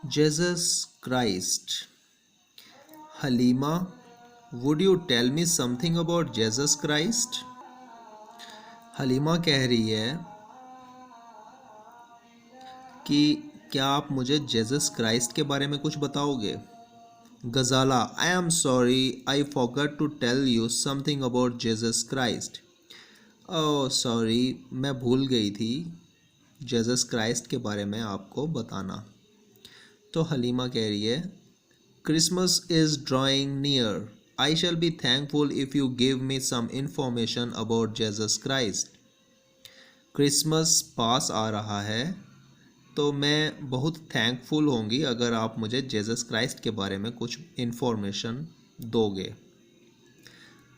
Jesus Christ. Halima, would you tell me something about Jesus Christ? Halima कह रही है कि क्या आप मुझे जेसस क्राइस्ट के बारे में कुछ बताओगे? Ghazala, I am sorry, I forgot to tell you something about Jesus Christ. Oh sorry, मैं भूल गई थी जेसस क्राइस्ट के बारे में आपको बताना। तो हलीमा कह रही है, Christmas is drawing near, I shall be thankful if you give me some information about Jesus Christ. Christmas पास आ रहा है तो मैं बहुत थैंकफुल होंगी अगर आप मुझे जेसस क्राइस्ट के बारे में कुछ इन्फॉर्मेशन दोगे।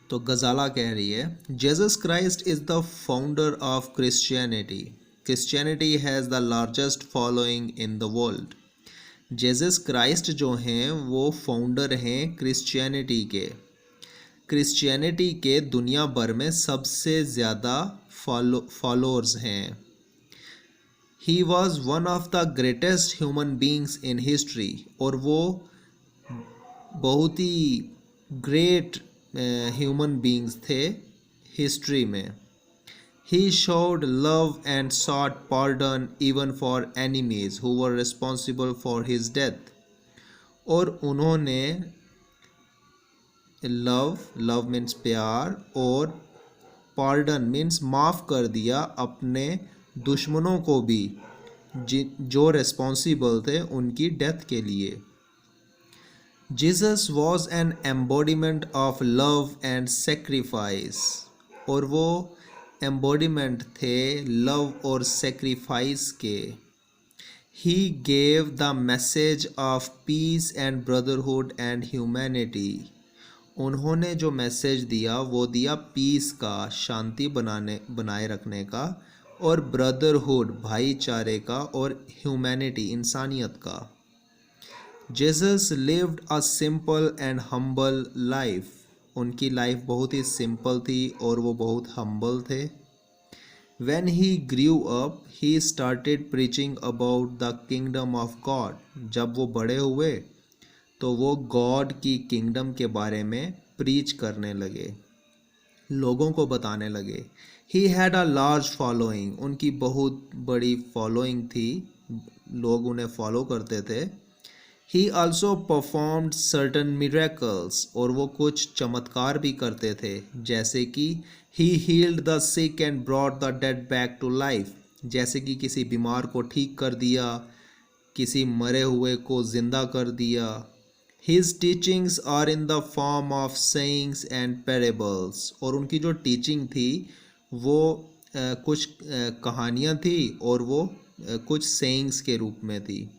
तो गज़ाला कह रही है, Jesus Christ is the founder of Christianity. Christianity has the largest following in the world. Jesus Christ जो हैं वो फाउंडर हैं क्रिश्चियनिटी के। क्रिश्चियनिटी के दुनिया भर में सबसे ज़्यादा फॉलोअर्स हैं। ही was one of the greatest human beings in history, और वो बहुत ही ग्रेट ह्यूमन बींग्स थे हिस्ट्री में। He showed love and sought pardon even for enemies who were responsible for his death। और उन्होंने लव मीन्स प्यार, और पार्डन मीन्स माफ़ कर दिया अपने दुश्मनों को भी जो रेस्पॉन्सिबल थे उनकी डेथ के लिए। Jesus was an embodiment of love and sacrifice, और वो एम्बॉडीमेंट थे लव और सेक्रीफाइस के। He gave the message of peace and brotherhood and humanity. उन्होंने जो मैसेज दिया वो दिया पीस का, शांति बनाए रखने का, और ब्रदरहुड भाईचारे का, और ह्यूमैनिटी इंसानियत का। Jesus lived a simple and humble life. उनकी लाइफ बहुत ही सिंपल थी और वो बहुत हम्बल थे। When he grew up, he started preaching about the kingdom of God। जब वो बड़े हुए तो वो गॉड की किंगडम के बारे में प्रीच करने लगे, लोगों को बताने लगे। He had a large following. उनकी बहुत बड़ी फॉलोइंग थी, लोग उन्हें फॉलो करते थे। He also performed certain miracles. और वो कुछ चमत्कार भी करते थे, जैसे कि he healed the sick and brought the dead back to life. जैसे कि किसी बीमार को ठीक कर दिया, किसी मरे हुए को ज़िंदा कर दिया। His teachings are in the form of sayings and parables. और उनकी जो टीचिंग थी वो कुछ कहानियाँ थी, और वो कुछ सेइंग्स के रूप में थी।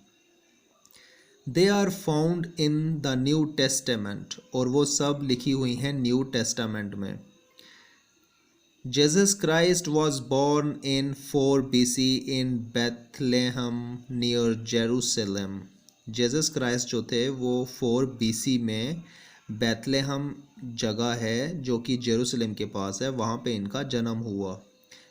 They are found in the New Testament. और वो सब लिखी हुई हैं न्यू टेस्टामेंट में। Jesus Christ was born in 4 BC in Bethlehem near Jerusalem. Jesus Christ जो थे वो 4 BC में बेथलेहम जगह है जो कि जेरूसलम के पास है, वहाँ पे इनका जन्म हुआ।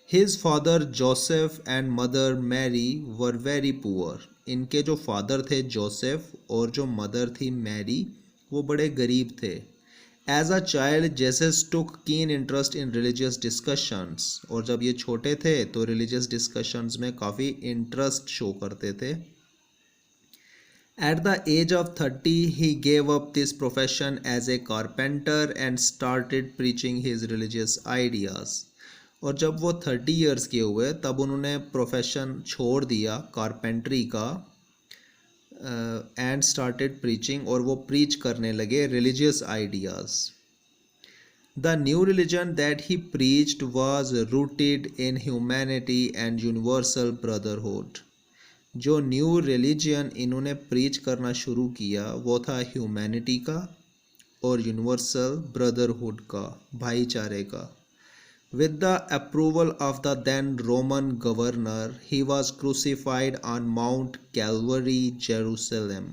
His father Joseph and mother Mary were very poor. इनके जो फादर थे जोसेफ और जो मदर थी मैरी, वो बड़े गरीब थे। As a child Jesus took keen interest in religious discussions. और जब ये छोटे थे तो रिलीजियस डिस्कशंस में काफ़ी इंटरेस्ट शो करते थे। At the age of 30, he gave up this profession as a carpenter and started preaching his religious ideas। और जब वो 30 ईयर्स के हुए तब उन्होंने प्रोफेशन छोड़ दिया कारपेंट्री का, एंड स्टार्टेड प्रीचिंग, और वो प्रीच करने लगे religious ideas. The new religion that he preached was rooted in humanity and universal brotherhood. जो न्यू रिलीजन इन्होंने प्रीच करना शुरू किया वो था ह्यूमैनिटी का और यूनिवर्सल ब्रदरहुड का, भाईचारे का। With the approval of the then Roman governor he was crucified on Mount Calvary Jerusalem.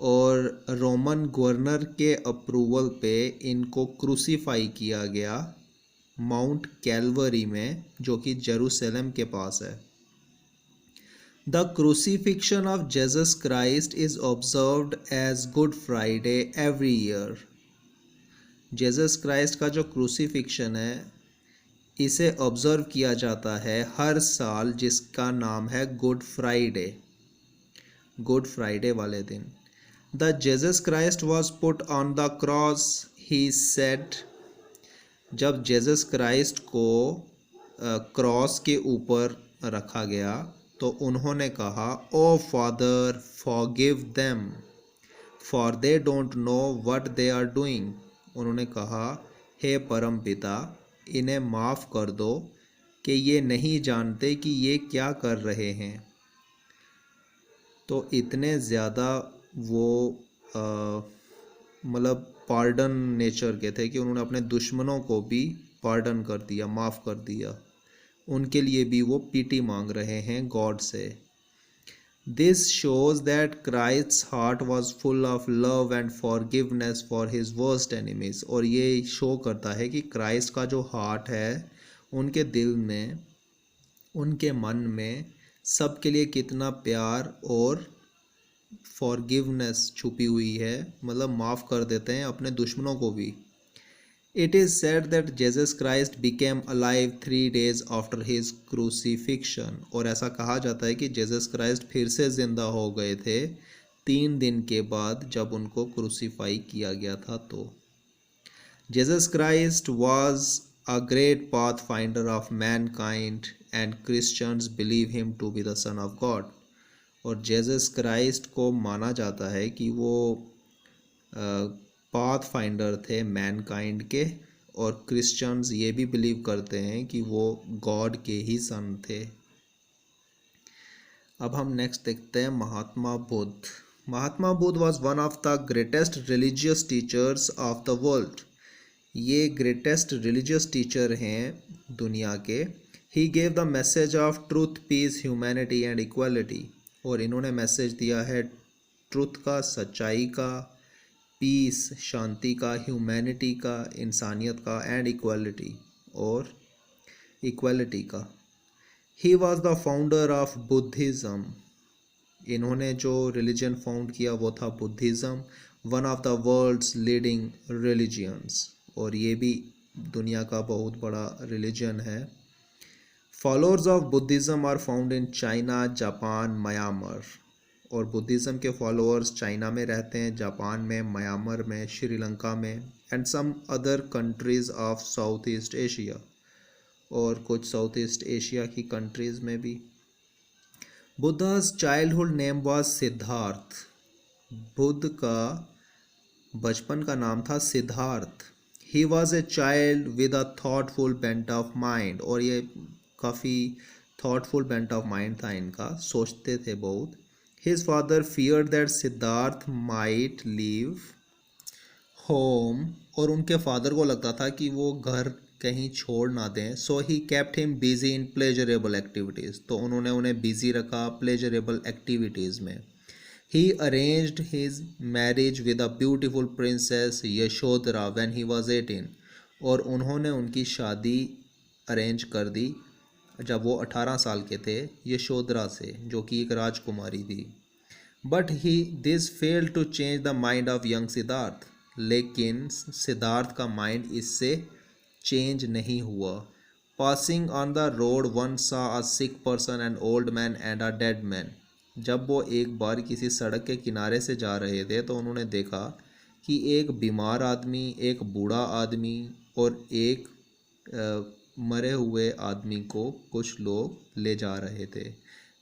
और रोमन गवर्नर के अप्रूवल पे इनको क्रूसीफाई किया गया माउंट कैलवरी में, जो कि जेरूसलम के पास है। The crucifixion of Jesus Christ is observed as Good Friday every year. Jesus Christ का जो क्रूसीफिक्शन है इसे ऑब्जर्व किया जाता है हर साल, जिसका नाम है गुड फ्राइडे, गुड फ्राइडे वाले दिन। The Jesus Christ was put on the cross, he said, जब जीसस क्राइस्ट को क्रॉस के ऊपर रखा गया तो उन्होंने कहा, O father forgive them for they don't know what they are doing. उन्होंने कहा, हे परम पिता, इन्हें माफ़ कर दो कि ये नहीं जानते कि ये क्या कर रहे हैं। तो इतने ज़्यादा वो मतलब पार्डन नेचर के थे कि उन्होंने अपने दुश्मनों को भी पार्डन कर दिया, माफ़ कर दिया। उनके लिए भी वो पीटी मांग रहे हैं गॉड से। This shows that Christ's heart was full of love and forgiveness for his worst enemies. और ये शो करता है कि क्राइस्ट का जो हार्ट है, उनके दिल में, उनके मन में सबके लिए कितना प्यार और फॉरगिवनेस छुपी हुई है, मतलब माफ़ कर देते हैं अपने दुश्मनों को भी। It is said that Jesus Christ became alive 3 days after his crucifixion। और ऐसा कहा जाता है कि जीसस क्राइस्ट फिर से ज़िंदा हो गए थे 3 दिन के बाद, जब उनको क्रूसीफाई किया गया था। तो Jesus Christ was a great pathfinder of mankind and Christians believe him to be the son of God। और जीसस क्राइस्ट को माना जाता है कि वो पाथ फाइंडर थे मैनकाइंड के, और क्रिश्चियंस ये भी बिलीव करते हैं कि वो गॉड के ही सन थे। अब हम नेक्स्ट देखते हैं Mahatma Buddha. Mahatma Buddha was one of the greatest religious teachers of the world. ये ग्रेटेस्ट रिलीजियस टीचर हैं दुनिया के। He gave the message of truth, peace, humanity and equality. और इन्होंने मैसेज दिया है ट्रूथ का, सच्चाई का, पीस शांति का, ह्यूमैनिटी का इंसानियत का, एंड इक्वालिटी और इक्वालिटी का। He was the founder of Buddhism. इन्होंने जो रिलीजन फाउंड किया वो था Buddhism, one of the world's leading religions. और ये भी दुनिया का बहुत बड़ा रिलीजन है। Followers of Buddhism are found in China, Japan, Myanmar. और बुद्धिज़्म के फॉलोअर्स चाइना में रहते हैं, जापान में, म्यांमार में, श्रीलंका में, and some other countries of South East Asia, और कुछ साउथ ईस्ट एशिया की कंट्रीज़ में भी। Buddha's childhood name was Siddhartha. Buddha का बचपन का नाम था Siddhartha. He was a child with a thoughtful bent of mind. और ये काफ़ी थॉटफुल बेंट ऑफ माइंड था इनका, सोचते थे बहुत। His father feared that Siddharth might leave home। और उनके फादर को लगता था कि वो घर कहीं छोड़ ना दें। So he kept him busy in pleasurable activities। तो उन्होंने उन्हें बिजी रखा pleasurable activities में। He arranged his marriage with a beautiful princess Yashodhara when he was 18। और उन्होंने उनकी शादी अरेंज कर दी जब वो 18 साल के थे यशोधरा से, जो कि एक राजकुमारी थी। But this failed to change the mind of young Siddhartha. लेकिन सिद्धार्थ का माइंड इससे चेंज नहीं हुआ। Passing on the road one saw a sick person, an old man and a dead man. जब वो एक बार किसी सड़क के किनारे से जा रहे थे तो उन्होंने देखा कि एक बीमार आदमी, एक बूढ़ा आदमी और एक मरे हुए आदमी को कुछ लोग ले जा रहे थे।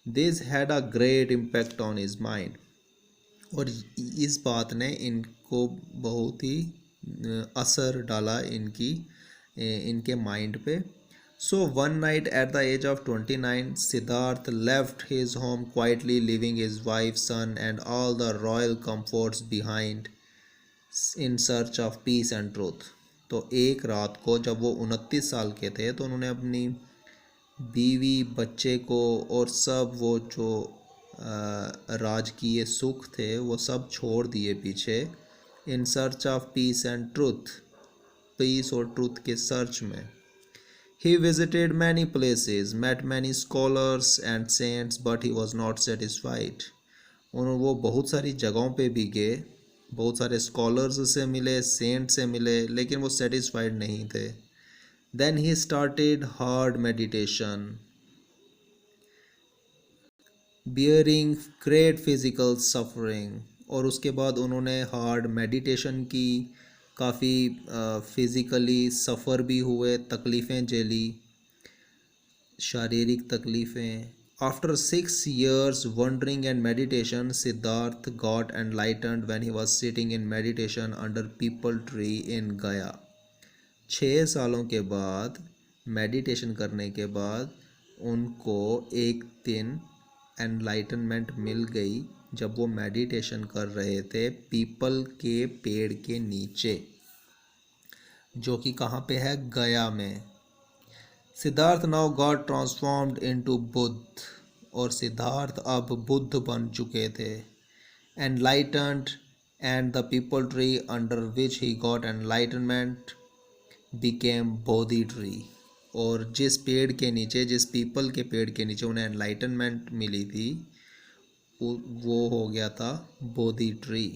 This had a great impact on his mind. और इस बात ने इनको बहुत ही असर डाला इनके माइंड पे। So one night at the age of 29 Siddhartha left his home quietly, living his wife, son and all the royal comforts behind in search of peace and truth. तो एक रात को जब वो 29 साल के थे तो उन्होंने अपनी बीवी, बच्चे को और सब वो जो राजकीय सुख थे वो सब छोड़ दिए पीछे, in search of peace and truth, peace और ट्रूथ के सर्च में। He visited many places, met many scholars and saints, but he was not satisfied. और वो बहुत सारी जगहों पे भी गए, बहुत सारे स्कॉलर्स से मिले, सेंट से मिले, लेकिन वो सेटिस्फाइड नहीं थे. Then he started hard meditation, bearing great physical suffering. और उसके बाद उन्होंने हार्ड मेडिटेशन की, काफ़ी फिज़िकली सफ़र भी हुए, तकलीफ़ें झेली, शारीरिक तकलीफ़ें. After 6 years wandering and meditation, Siddharth got enlightened when he was sitting in meditation under People Tree in Gaya. 6 सालों के बाद मेडिटेशन करने के बाद उनको एक दिन एनलाइटनमेंट मिल गई जब वो मेडिटेशन कर रहे थे पीपल के पेड़ के नीचे, जो कि कहाँ पे है, गया में. Siddharth now got transformed into Buddha. और सिद्धार्थ अब बुद्ध बन चुके थे. Enlightened and the people tree under which he got enlightenment became Bodhi tree. और जिस पेड़ के नीचे, जिस पीपल के पेड़ के नीचे उन्हें एनलाइटनमेंट मिली थी, वो हो गया था बोधि ट्री,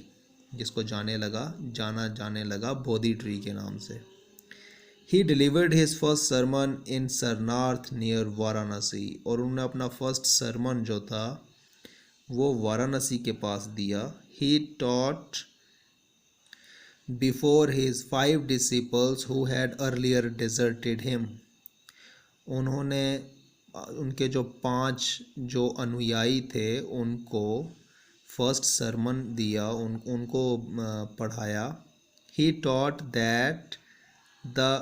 जिसको जाना जाने लगा बोधि ट्री के नाम से. He delivered his first sermon in Sarnath near Varanasi. और उन्होंने अपना फर्स्ट सरमन जो था वो वाराणसी के पास दिया. He taught before his 5 disciples who had earlier deserted him. उन्होंने उनके जो 5 जो अनुयायी थे उनको फर्स्ट सरमन दिया, उनको पढ़ाया. He taught that the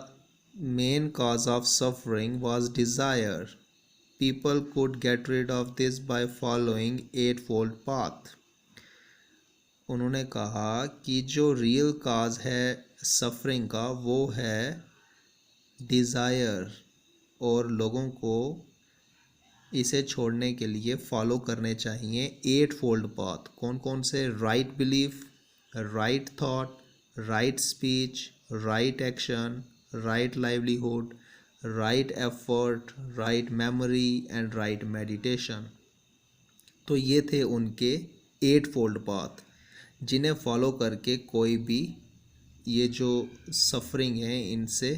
main cause of suffering was desire. People could get rid of this by following eightfold path. उन्होंने कहा कि जो रियल काज है सफरिंग का वो है डिज़ायर, और लोगों को इसे छोड़ने के लिए फॉलो करने चाहिए 8 फोल्ड पाथ. कौन कौन से? Right belief, right thought, right speech, right action, right livelihood, right effort, write memory and right meditation. तो ये थे उनके 8 फोल्ड पाथ, जिन्हें फॉलो करके कोई भी ये जो सफरिंग है इनसे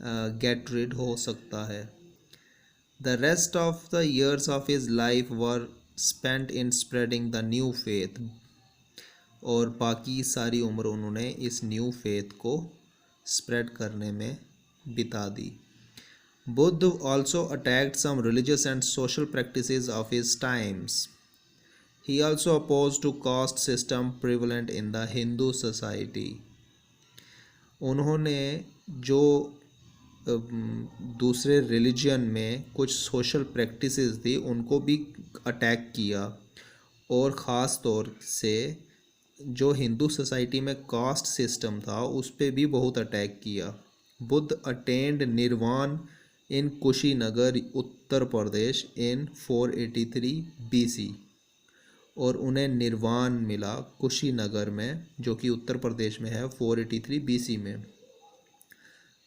गेट रिड हो सकता है. The rest of the years of his life were spent in spreading the new faith. और बाकी सारी उम्र उन्होंने इस न्यू फेथ को स्प्रेड करने में बिता दी. Buddha also attacked some religious and social practices of his times. He also oppose to caste system prevalent in the Hindu society. उन्होंने जो दूसरे रिलीजन में कुछ सोशल प्रैक्टिसेस थी उनको भी अटैक किया, और ख़ास तौर से जो हिंदू सोसाइटी में कास्ट सिस्टम था उस पर भी बहुत अटैक किया. बुद्ध अटेंड निर्वाण इन कुशीनगर उत्तर प्रदेश इन 483 BC. और उन्हें निर्वाण मिला कुशीनगर में, जो कि उत्तर प्रदेश में है, 483 BC में.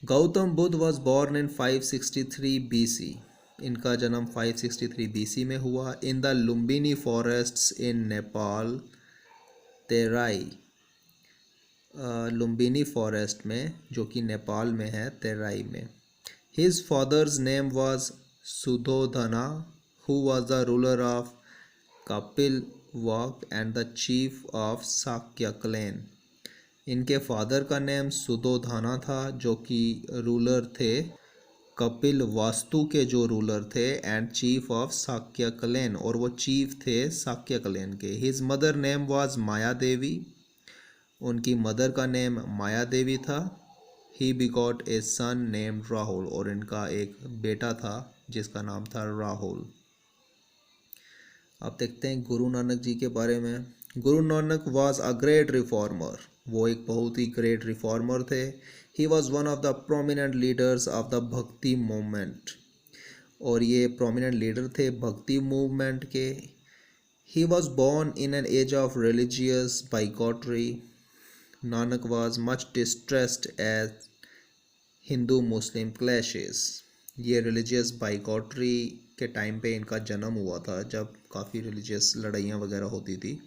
Gautam Buddha was born in 563 BC. इनका जन्म 563 BC में हुआ. In the Lumbini forests in Nepal, Terai, Lumbini forest में, जो कि नेपाल में है, तेराई में. His father's name was Suddhodana, who was the ruler of Kapilvak and the chief of Shakya clan. इनके फादर का नेम सुधोधना था, जो कि रूलर थे कपिल वास्तु के, जो रूलर थे, and chief of Shakya clan, और वो चीफ थे शाक्य क्लैन के. हिज मदर नेम वाज माया देवी. उनकी मदर का नेम माया देवी था. ही बिगॉट ए सन नेम्ड राहुल. और इनका एक बेटा था जिसका नाम था राहुल. अब देखते हैं गुरु नानक जी के बारे में. Guru Nanak was a great reformer. वो एक बहुत ही ग्रेट रिफॉर्मर थे. He was one of the prominent leaders of the Bhakti movement. और ये प्रोमिनेंट लीडर थे भक्ति मूवमेंट के. He was born in an age of religious bigotry. Nanak was much distressed as Hindu Muslim clashes. ये रिलीजियस बाइकॉटरी के time पे इनका जन्म हुआ था, जब काफ़ी रिलीजियस लड़ाइयाँ वगैरह होती थी।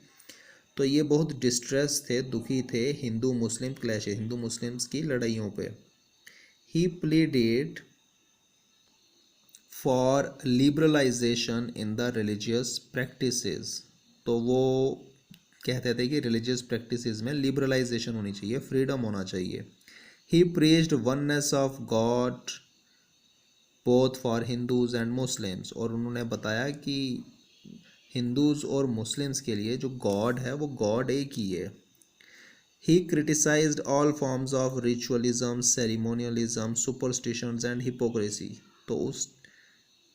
तो ये बहुत डिस्ट्रेस थे, दुखी थे Hindu Muslim clash, Hindu Muslims की लड़ाइयों पे। He pleaded for liberalisation in the religious practices. तो वो कहते थे कि रिलीजियस प्रैक्टिसेस में लिबरलाइजेशन होनी चाहिए, फ्रीडम होना चाहिए। He preached oneness of God both for Hindus and Muslims. और उन्होंने बताया कि हिंदूज़ और मुस्लिम्स के लिए जो गॉड है वो गॉड एक ही है। He criticised all forms of ritualism, ceremonialism, superstitions and hypocrisy. तो उस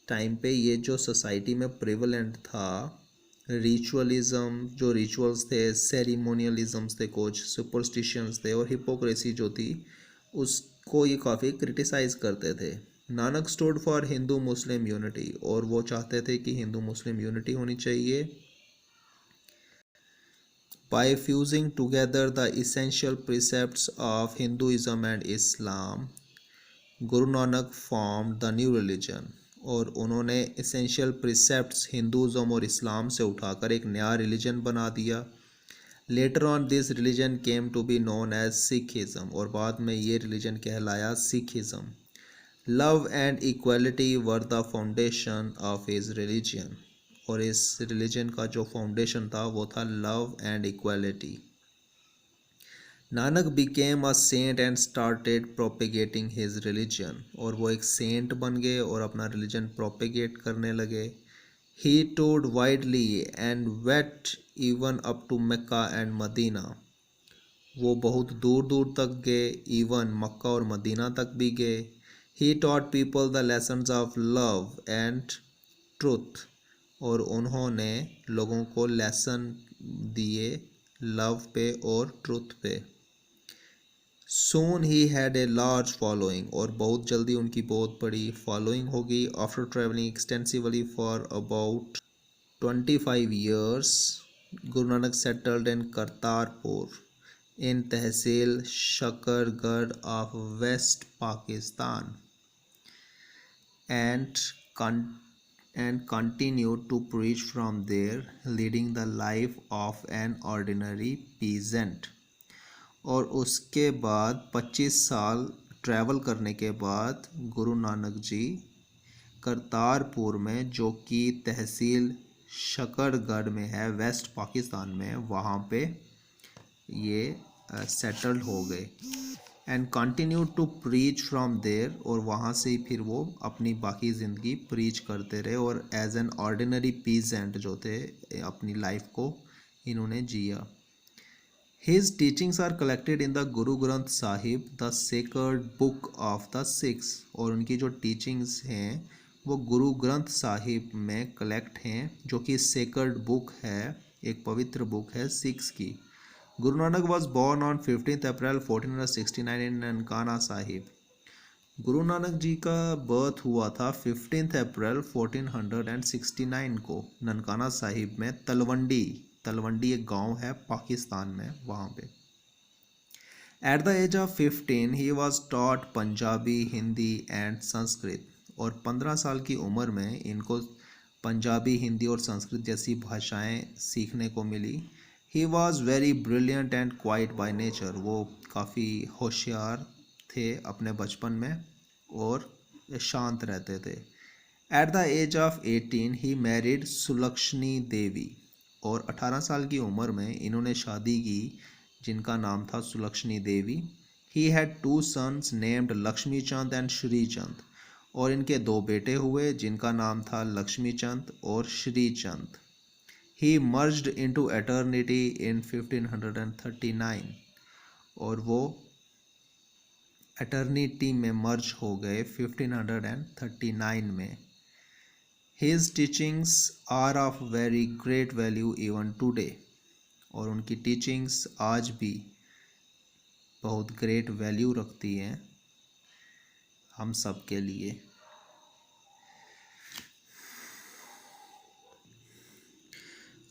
टाइम पे ये जो सोसाइटी में प्रेवलेंट था, रिचुअलिज्म जो रिचुअल्स थे, सेरिमोनियलिज्म्स थे, कुछ सुपरस्टिशंस थे, और हिपोक्रेसी जो थी उसको ये काफ़ी क्रिटिसाइज करते थे। Nanak stood for Hindu Muslim unity. और वो चाहते थे कि हिंदू मुस्लिम यूनिटी होनी चाहिए। By fusing together the essential precepts of Hinduism and Islam, Guru Nanak formed the new religion। और उन्होंने essential precepts हिंदुज़म और इस्लाम से उठाकर एक नया रिलीजन बना दिया। Later on this religion came to be known as Sikhism। और बाद में ये रिलीजन कहलाया Sikhism. Love and equality were the foundation of his religion। और इस रिलीजन का जो फाउंडेशन था वो था love and equality. Nanak became a saint and started propagating his religion. और वो एक सेंट बन गए और अपना रिलीजन प्रोपेगेट करने लगे। He toured widely and went even up to Mecca and Medina. वो बहुत दूर दूर तक गए, इवन मक्का और मदीना तक भी गए। He taught people the lessons of love and truth. और उन्होंने लोगों को लेसन दिए लव पे और ट्रुथ पे। Soon he had a large following. और बहुत जल्दी उनकी बहुत बड़ी फॉलोइंग होगी। After travelling extensively for about 25 years, Guru Nanak settled in Kartarpur in tehsil Shakargarh of west Pakistan and continued to preach from there, leading the life of an ordinary peasant। और उसके बाद 25 साल ट्रैवल करने के बाद गुरु नानक जी करतारपुर में, जो कि तहसील शकरगढ़ में है वेस्ट पाकिस्तान में, वहाँ पे ये सेटल्ड हो गए। And continued to preach from there. और वहाँ से ही फिर वो अपनी बाकी ज़िंदगी प्रीच करते रहे और एज एन ऑर्डिनरी पीजेंट जो थे अपनी लाइफ को इन्होंने जिया। His teachings are collected in the Guru Granth Sahib, the sacred book of the Sikhs. और उनकी जो टीचिंग्स हैं वो गुरु ग्रंथ साहिब में कलेक्ट हैं, जो कि सेक्रेड बुक है, एक पवित्र बुक है सिक्स की। Guru Nanak was born on 15 अप्रैल 1469 इन ननकाना साहिब। गुरु नानक जी का बर्थ हुआ था 15 अप्रैल 1469 को ननकाना साहिब में। तलवंडी, तलवंडी एक गांव है पाकिस्तान में, वहाँ पे। At the age of 15 he was taught Punjabi, Hindi and Sanskrit. और 15 साल की उम्र में इनको पंजाबी, हिंदी और संस्कृत जैसी भाषाएं सीखने को मिली। He was very brilliant and quiet by nature. वो काफ़ी होशियार थे अपने बचपन में और शांत रहते थे। At the age of 18 he married Sulakshani Devi. और 18 साल की उम्र में इन्होंने शादी की, जिनका नाम था Sulakshani Devi. He had 2 sons named Lakshmi Chand and Shri Chand. और इनके 2 बेटे हुए, जिनका नाम था लक्ष्मी चंद और श्री चंद। He merged into eternity in 1539। और वो एटर्निटी में मर्ज हो गए 1539 में। His teachings are of very great value even today। और उनकी टीचिंग्स आज भी बहुत ग्रेट वैल्यू रखती हैं हम सब के लिए।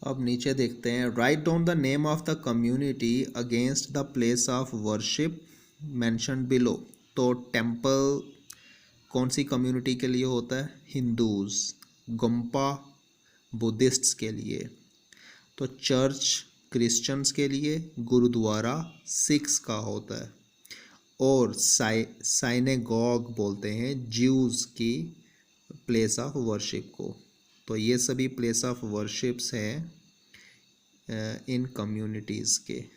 अब नीचे देखते हैं। Write down the name of the community against the place of worship mention below. तो टेम्पल कौन सी कम्युनिटी के लिए होता है? हिंदूज़। गम्पा बुद्धिस्ट्स के लिए। तो चर्च क्रिश्चियंस के लिए, गुरुद्वारा सिख्स का होता है, और साइनेगॉग बोलते हैं ज्यूज़ की प्लेस ऑफ वर्शिप को। तो ये सभी प्लेस ऑफ वर्शिप्स हैं इन कम्युनिटीज़ के।